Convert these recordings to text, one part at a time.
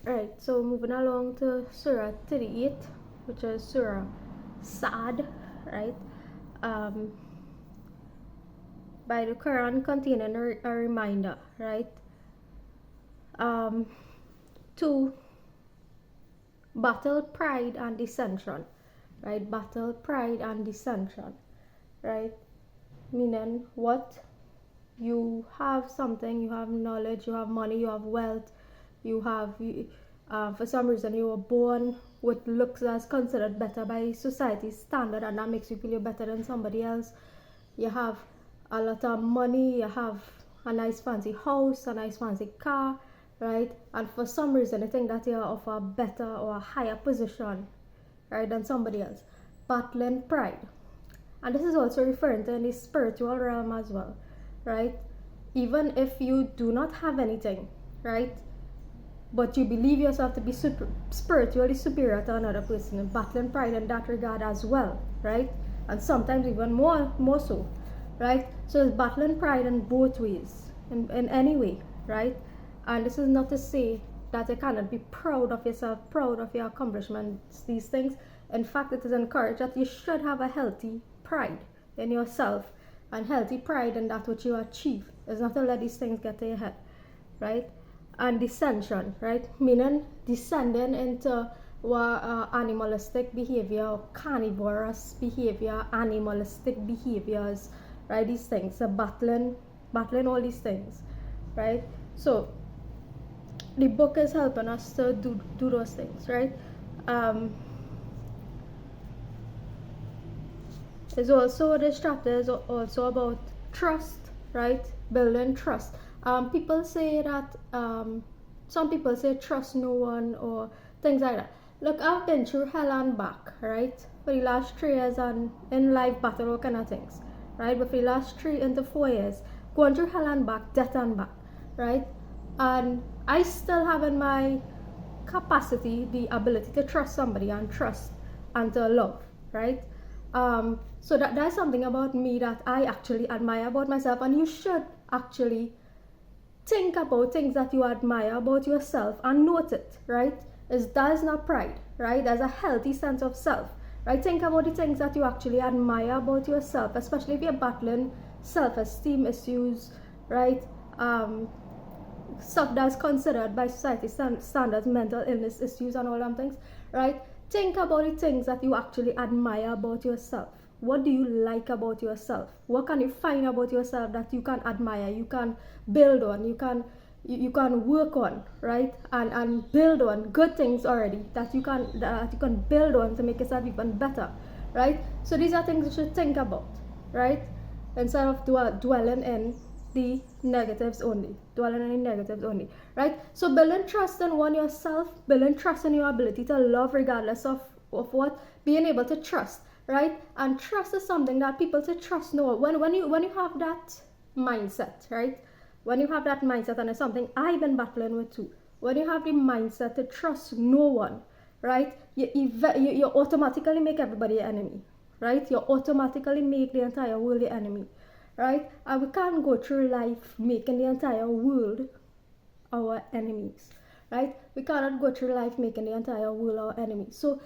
Right, so moving along to Surah 38, which is Surah Sad, right? Um, by the Quran containing a reminder, right? To battle pride and dissension, right? Battle pride and dissension, right? Meaning what? You have something, you have knowledge, you have money, you have wealth, you have, for some reason, you were born with looks that's considered better by society's standard, and that makes you feel you're better than somebody else. You have a lot of money, you have a nice fancy house, a nice fancy car, right? And for some reason, you think that you're of a better or a higher position, right, than somebody else. Battling pride. And this is also referring to in the spiritual realm as well, right? Even if you do not have anything, right, but you believe yourself to be spiritually superior to another person, and battling pride in that regard as well, right? And sometimes even more so, right? So it's battling pride in both ways, in any way, right? And this is not to say that you cannot be proud of yourself, proud of your accomplishments, these things. In fact, it is encouraged that you should have a healthy pride in yourself and healthy pride in that which you achieve. It's not to let these things get to your head, right? And dissension, right? Meaning descending into animalistic behavior, carnivorous behavior, animalistic behaviors, right? These things, so battling all these things, right? So the book is helping us to do those things, right? Is also This chapter is also about trust, right? Building trust. People say that some people say trust no one or things like that. Look, I've been through hell and back, right? For the last 3 years and in life battle, all kind of things, right? But for the last 3 into 4 years, going through hell and back, death and back, right? And I still have in my capacity the ability to trust somebody and trust and to love, right? So that's something about me that I actually admire about myself, and you should actually think about things that you admire about yourself and note it, right? That is not pride, right? There's a healthy sense of self, right? Think about the things that you actually admire about yourself, especially if you're battling self-esteem issues, right? Stuff that's considered by society standards, mental illness issues and all them things, right? Think about the things that you actually admire about yourself. What do you like about yourself? What can you find about yourself that you can admire, you can build on, you can work on, right? And build on good things already that you can build on to make yourself even better, right? So these are things you should think about, right? Instead of dwelling in the negatives only, right? So building trust in yourself, building trust in your ability to love regardless of what, being able to trust, right? And trust is something that people say trust no one. When you have that mindset, right? When you have that mindset, and it's something I've been battling with too, when you have the mindset to trust no one, right, you automatically make everybody an enemy, right? You automatically make the entire world the enemy, right? And we can't go through life making the entire world our enemies, right? We cannot go through life making the entire world our enemy. So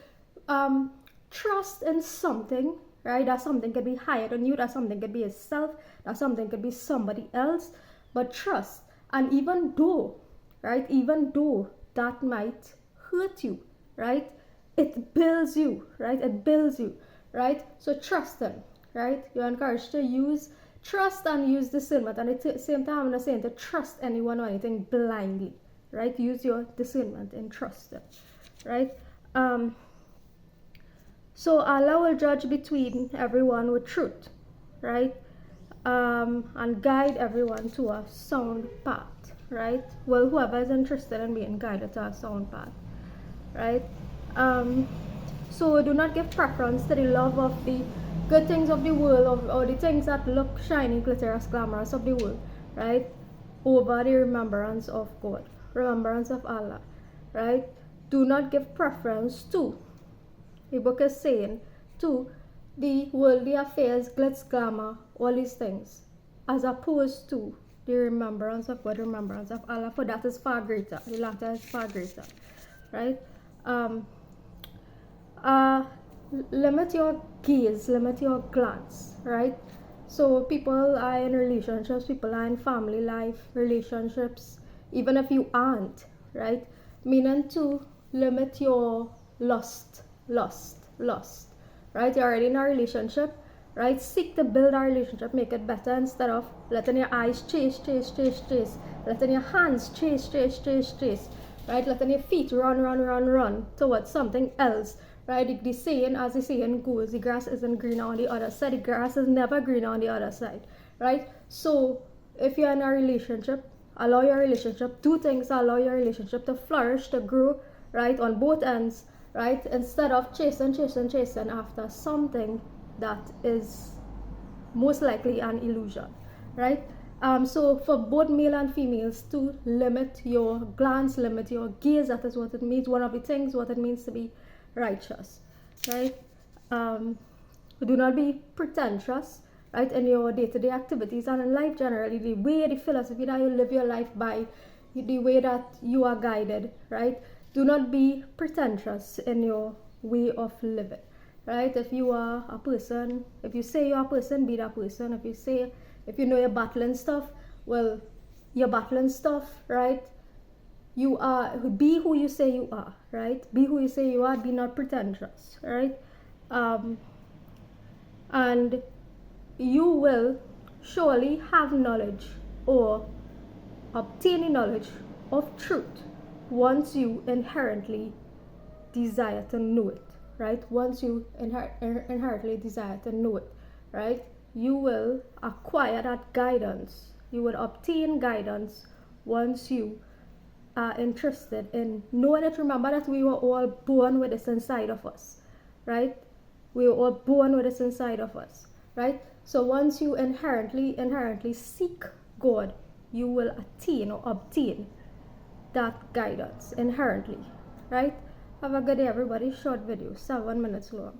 trust in something, right? That something could be higher than you, that something could be yourself, that something could be somebody else, but trust. And even though, right, even though that might hurt you, right, it builds you, right? It builds you, right? So trust them, right? You're encouraged to use trust and use discernment. And at the same time, I'm not saying to trust anyone or anything blindly, right? Use your discernment and trust them, right? So Allah will judge between everyone with truth, right? And guide everyone to a sound path, right? Well, whoever is interested in being guided to a sound path, right? So do not give preference to the love of the good things of the world, or the things that look shiny, glitterous, glamorous of the world, right? Over the remembrance of God, remembrance of Allah, right? Do not give preference to, the book is saying, to the worldly affairs, glitz, glamour, all these things, as opposed to the remembrance of God, remembrance of Allah, for that is far greater. The latter is far greater, right? Limit your gaze, limit your glance, right? So people are in relationships, people are in family life, relationships, even if you aren't, right? Meaning to limit your lust, right? You're already in a relationship, right? Seek to build a relationship, make it better instead of letting your eyes chase, letting your hands chase, right? Letting your feet run towards something else, right? The saying, as the saying goes, the grass isn't greener on the other side. The grass is never greener on the other side, right? So if you're in a relationship, allow your relationship, do things that allow your relationship to flourish, to grow, right, on both ends, right? Instead of chasing after something that is most likely an illusion, right? So for both male and females, to limit your glance, limit your gaze, that is what it means. One of the things what it means to be righteous, right? Do not be pretentious, right, in your day-to-day activities and in life generally. The way, the philosophy that you live your life by, the way that you are guided, right? Do not be pretentious in your way of living, right? If you are a person, if you say you're a person, be that person. If you know you're battling stuff, well, you're battling stuff, right? You are, be who you say you are, right? Be who you say you are, be not pretentious, right? And you will surely have knowledge or obtain knowledge of truth once you inherently desire to know it, right? Once you inherently desire to know it, right? You will acquire that guidance. You will obtain guidance once you are interested in knowing it. Remember that we were all born with this inside of us, right? We were all born with this inside of us, right? So once you inherently seek God, you will attain or obtain that guidance inherently, right? Have a good day, everybody. Short video, 7 minutes long.